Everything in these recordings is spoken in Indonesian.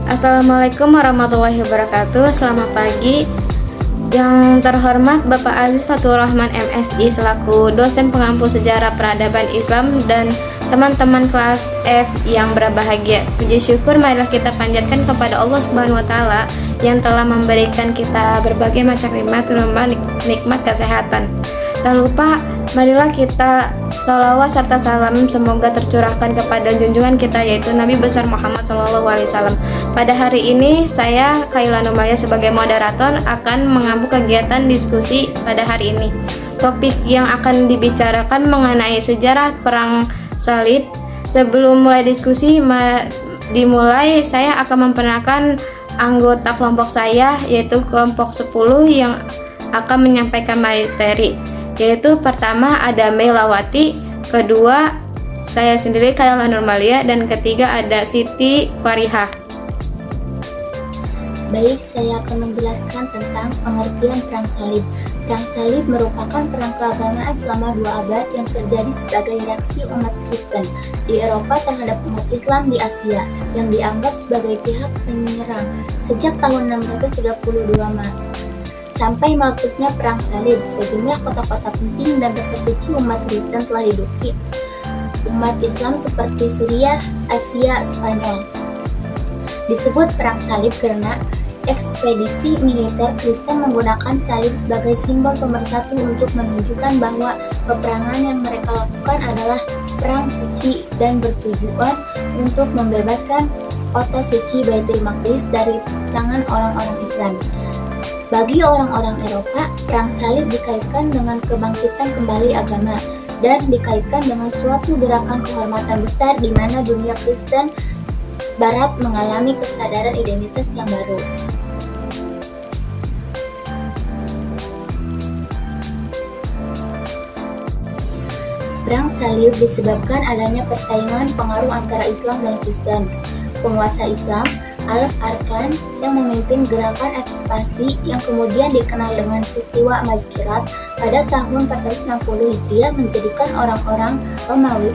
Assalamualaikum warahmatullahi wabarakatuh. Selamat pagi. Yang terhormat Bapak Aziz Fathur Rahman MSI selaku dosen pengampu sejarah peradaban Islam dan teman-teman kelas F yang berbahagia. Puji syukur marilah kita panjatkan kepada Allah Subhanahu wa taala yang telah memberikan kita berbagai macam nikmat, terutama nikmat kesehatan. Tak lupa marilah kita salawat serta salam semoga tercurahkan kepada junjungan kita yaitu Nabi besar Muhammad SAW. Pada hari ini saya Kaila Numaria sebagai moderator akan mengampu kegiatan diskusi pada hari ini. Topik yang akan dibicarakan mengenai sejarah perang salib. Sebelum mulai diskusi dimulai, saya akan memperkenalkan anggota kelompok saya yaitu kelompok 10 yang akan menyampaikan materi. Yaitu pertama ada Melawati, kedua saya sendiri Kaila Nurmalia, dan ketiga ada Siti Farihah. Baik, saya akan menjelaskan tentang pengertian perang salib. Perang salib merupakan perang keagamaan selama 2 abad yang terjadi sebagai reaksi umat Kristen di Eropa terhadap umat Islam di Asia yang dianggap sebagai pihak penyerang sejak tahun 632 sampai meletusnya perang salib. Sejumlah kota-kota penting dan tempat suci umat Kristen telah diduduki umat Islam seperti Suriah, Asia, Spanyol. Disebut perang salib karena ekspedisi militer Kristen menggunakan salib sebagai simbol pemersatu untuk menunjukkan bahwa peperangan yang mereka lakukan adalah perang suci dan bertujuan untuk membebaskan kota suci Baitul Maqdis dari tangan orang-orang Islam. Bagi orang-orang Eropa, perang salib dikaitkan dengan kebangkitan kembali agama dan dikaitkan dengan suatu gerakan kehormatan besar di mana dunia Kristen Barat mengalami kesadaran identitas yang baru. Perang salib disebabkan adanya persaingan pengaruh antara Islam dan Kristen. Penguasa Islam, Alf Arslan, yang memimpin gerakan ekspansi yang kemudian dikenal dengan peristiwa Mazkirat pada tahun 460 Hijriah menjadikan orang-orang Romawi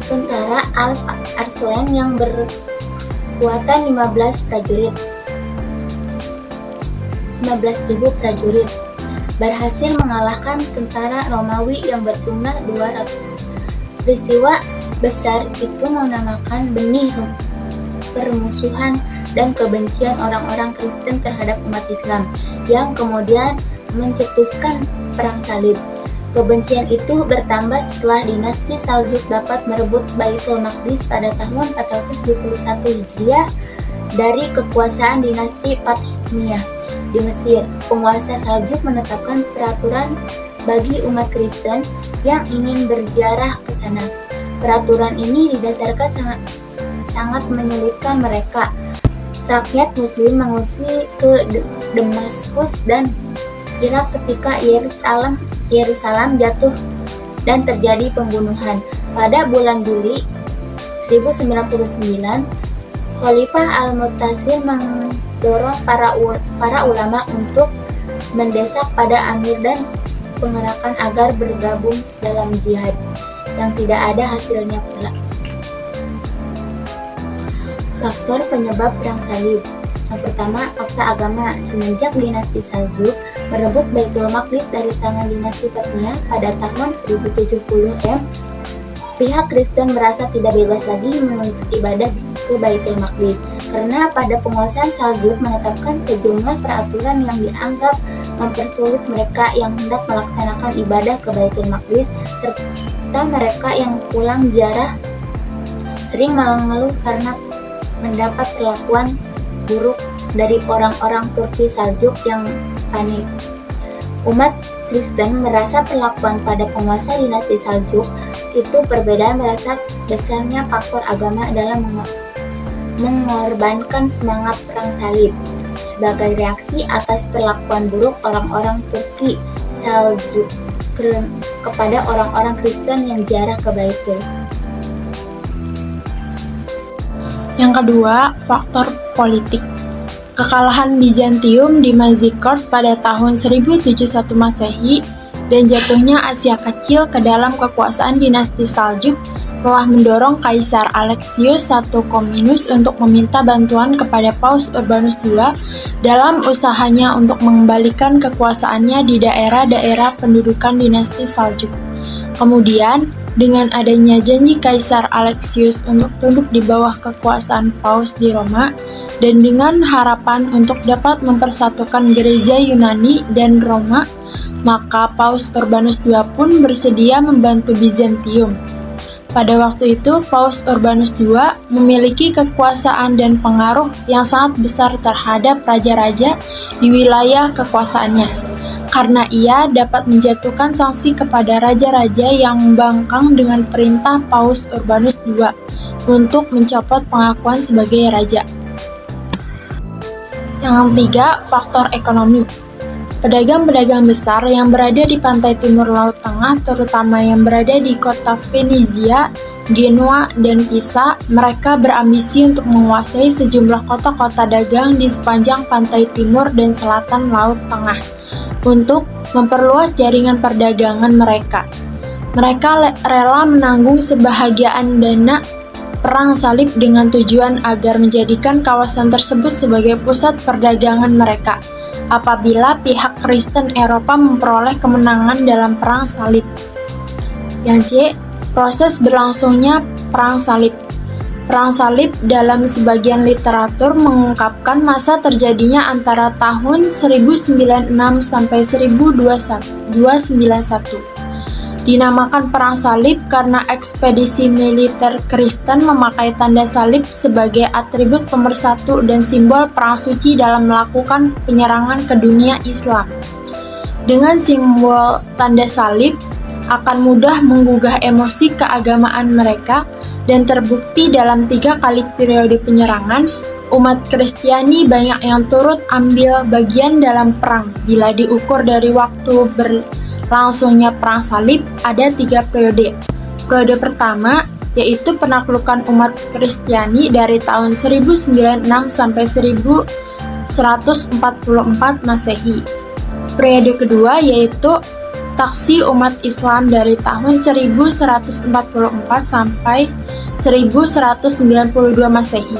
tentara Alf Arslan yang berkekuatan 15.000 prajurit berhasil mengalahkan tentara Romawi yang berjumlah 200. Peristiwa besar itu menamakan benih permusuhan dan kebencian orang-orang Kristen terhadap umat Islam yang kemudian mencetuskan perang salib. Kebencian itu bertambah setelah dinasti Saljuk dapat merebut Baitul Maqdis pada tahun 471 Hijriah dari kekuasaan dinasti Fatimiyah di Mesir. Penguasa Saljuk menetapkan peraturan bagi umat Kristen yang ingin berziarah ke sana. Peraturan ini didasarkan sangat menyulitkan mereka. Rakyat Muslim mengungsi ke Damaskus dan Irak ketika Yerusalem jatuh dan terjadi pembunuhan. Pada bulan Juli 1099, Khalifah Al-Mu'tasim mendorong para ulama untuk mendesak pada amir dan pengerakan agar bergabung dalam jihad yang tidak ada hasilnya pula. Faktor penyebab perang salib. Yang pertama, fakta agama. Semenjak dinasti Saljuk merebut Baitul Maqdis dari tangan dinasti Fatimiyah pada tahun 1070 pihak Kristen merasa tidak bebas lagi menuntut ibadah ke Baitul Maqdis karena pada penguasaan Saljuk menetapkan sejumlah peraturan yang dianggap mempersulit mereka yang hendak melaksanakan ibadah ke Baitul Maqdis, serta mereka yang pulang ziarah sering mengeluh karena mendapat perlakuan buruk dari orang-orang Turki Saljuk yang panik. Umat Kristen merasa perlakuan pada penguasa dinasti Saljuk itu perbedaan merasa besarnya faktor agama dalam mengorbankan semangat perang salib sebagai reaksi atas perlakuan buruk orang-orang Turki Saljuk kepada orang-orang Kristen yang ziarah ke Baitul. Yang kedua, faktor politik. Kekalahan Bizantium di Mazikert pada tahun 1071 Masehi dan jatuhnya Asia Kecil ke dalam kekuasaan dinasti Saljuk telah mendorong Kaisar Alexius I Comnenus untuk meminta bantuan kepada Paus Urbanus II dalam usahanya untuk mengembalikan kekuasaannya di daerah-daerah pendudukan dinasti Saljuk. Kemudian, dengan adanya janji Kaisar Alexius untuk tunduk di bawah kekuasaan Paus di Roma, dan dengan harapan untuk dapat mempersatukan gereja Yunani dan Roma, maka Paus Urbanus II pun bersedia membantu Bizantium. Pada waktu itu, Paus Urbanus II memiliki kekuasaan dan pengaruh yang sangat besar terhadap raja-raja di wilayah kekuasaannya, karena ia dapat menjatuhkan sanksi kepada raja-raja yang membangkang dengan perintah Paus Urbanus II untuk mencopot pengakuan sebagai raja. Yang ketiga, faktor ekonomi. Pedagang-pedagang besar yang berada di pantai timur Laut Tengah, terutama yang berada di kota Venezia, Genoa, dan Pisa, mereka berambisi untuk menguasai sejumlah kota-kota dagang di sepanjang pantai timur dan selatan Laut Tengah untuk memperluas jaringan perdagangan mereka. Mereka rela menanggung sebahagian dana perang salib dengan tujuan agar menjadikan kawasan tersebut sebagai pusat perdagangan mereka apabila pihak Kristen Eropa memperoleh kemenangan dalam perang salib. Yang C. Proses berlangsungnya perang salib. Perang salib dalam sebagian literatur mengungkapkan masa terjadinya antara tahun 1096 sampai 1291. Dinamakan perang salib karena ekspedisi militer Kristen memakai tanda salib sebagai atribut pemersatu dan simbol perang suci dalam melakukan penyerangan ke dunia Islam. Dengan simbol tanda salib akan mudah menggugah emosi keagamaan mereka, dan terbukti dalam 3 kali periode penyerangan, umat Kristiani banyak yang turut ambil bagian dalam perang. Bila diukur dari waktu berlangsungnya perang salib, ada 3 periode. Periode pertama yaitu penaklukan umat Kristiani dari tahun 1096 sampai 1144 Masehi. Periode kedua yaitu taksi umat Islam dari tahun 1144 sampai 1192 Masehi.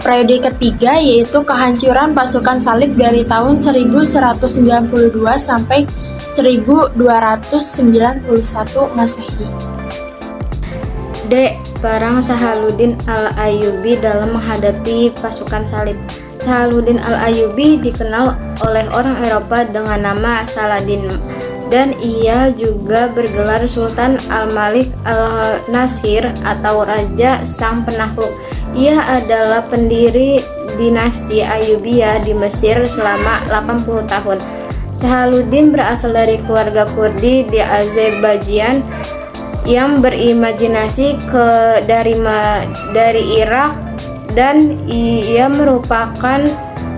Periode ketiga yaitu kehancuran pasukan salib dari tahun 1192 sampai 1291 Masehi. D. Perang Salahuddin Al-Ayyubi dalam menghadapi pasukan salib. Salahuddin Al-Ayyubi dikenal oleh orang Eropa dengan nama Saladin, dan ia juga bergelar Sultan Al-Malik Al-Nasir atau Raja Sang Penakluk. Ia adalah pendiri dinasti Ayyubiyah di Mesir selama 80 tahun. Salahuddin berasal dari keluarga Kurdi di Azerbaijan yang berimajinasi dari Irak, dan ia merupakan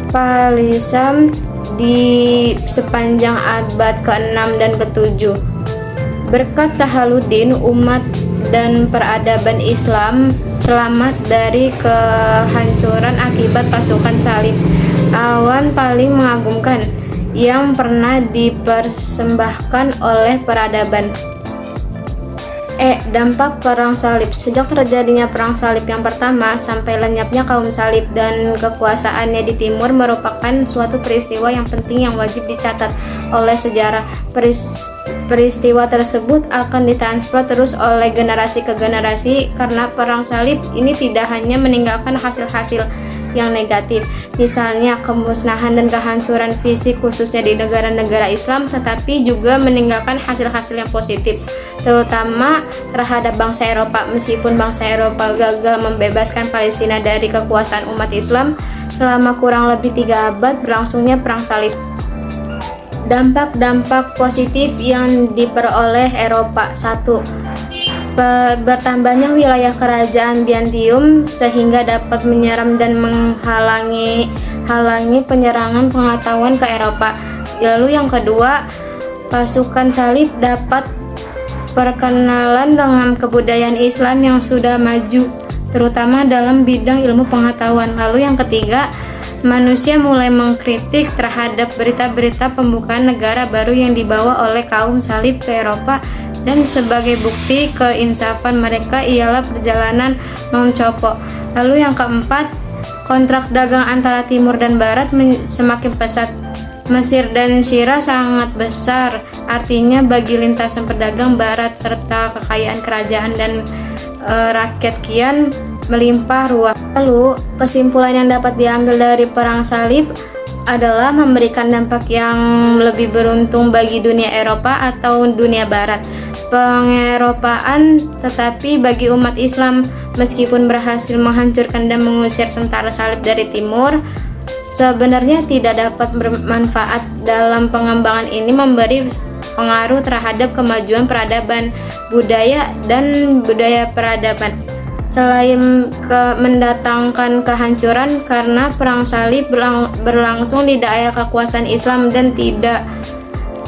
palisam di sepanjang abad ke-6 dan ke-7. Berkat Salahuddin, umat dan peradaban Islam selamat dari kehancuran akibat pasukan salib. Awan paling mengagumkan yang pernah dipersembahkan oleh peradaban. E. Dampak perang salib. Sejak terjadinya perang salib yang pertama sampai lenyapnya kaum salib dan kekuasaannya di timur merupakan suatu peristiwa yang penting yang wajib dicatat oleh sejarah. Peristiwa tersebut akan ditransfer terus oleh generasi ke generasi karena perang salib ini tidak hanya meninggalkan hasil-hasil yang negatif, misalnya kemusnahan dan kehancuran fisik khususnya di negara-negara Islam, tetapi juga meninggalkan hasil-hasil yang positif, terutama terhadap bangsa Eropa. Meskipun bangsa Eropa gagal membebaskan Palestina dari kekuasaan umat Islam selama kurang lebih 3 abad berlangsungnya perang salib. Dampak-dampak positif yang diperoleh Eropa. 1. Bertambahnya wilayah kerajaan Bizantium sehingga dapat menyeram dan menghalangi penyerangan pengetahuan ke Eropa. Lalu yang kedua, pasukan salib dapat perkenalan dengan kebudayaan Islam yang sudah maju, terutama dalam bidang ilmu pengetahuan. Lalu yang ketiga, manusia mulai mengkritik terhadap berita-berita pembukaan negara baru yang dibawa oleh kaum salib ke Eropa dan sebagai bukti keinsafan mereka ialah perjalanan Mount Chopo. Lalu yang keempat, kontrak dagang antara timur dan barat semakin pesat. Mesir dan Syria sangat besar, artinya bagi lintasan pedagang barat serta kekayaan kerajaan dan rakyat kian melimpah ruah. Lalu, kesimpulan yang dapat diambil dari perang salib adalah memberikan dampak yang lebih beruntung bagi dunia Eropa atau dunia barat. Pengeropaan, tetapi bagi umat Islam, meskipun berhasil menghancurkan dan mengusir tentara salib dari timur, sebenarnya tidak dapat bermanfaat dalam pengembangan ini memberi pengaruh terhadap kemajuan peradaban budaya dan budaya peradaban. Selain mendatangkan kehancuran karena perang salib berlangsung di daerah kekuasaan Islam dan tidak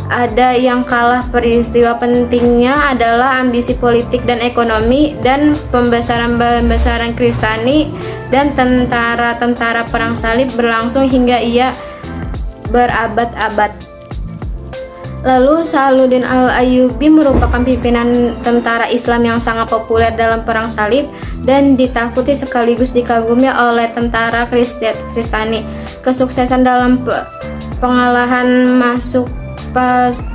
ada yang kalah, peristiwa pentingnya adalah ambisi politik dan ekonomi dan pembesaran Kristiani dan tentara-tentara perang salib berlangsung hingga ia berabad-abad. Lalu Salahuddin Al-Ayyubi merupakan pimpinan tentara Islam yang sangat populer dalam perang salib dan ditakuti sekaligus dikagumi oleh tentara Kristiani. Kesuksesan dalam pengalahan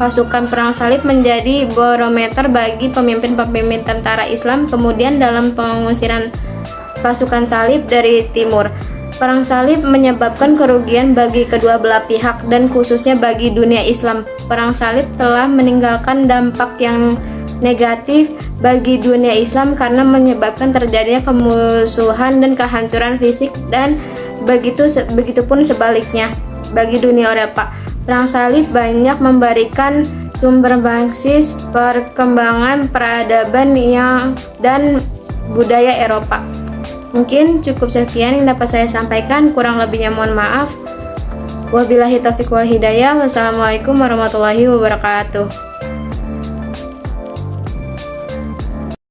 pasukan perang salib menjadi barometer bagi pemimpin-pemimpin tentara Islam kemudian dalam pengusiran pasukan salib dari timur. Perang salib menyebabkan kerugian bagi kedua belah pihak dan khususnya bagi dunia Islam. Perang salib telah meninggalkan dampak yang negatif bagi dunia Islam karena menyebabkan terjadinya kemusuhan dan kehancuran fisik dan begitupun sebaliknya bagi dunia Eropa. Perang salib banyak memberikan sumber basis perkembangan peradaban dan budaya Eropa. Mungkin cukup sekian yang dapat saya sampaikan, kurang lebihnya mohon maaf. Wabillahi taufiq wal hidayah. Wassalamualaikum warahmatullahi wabarakatuh.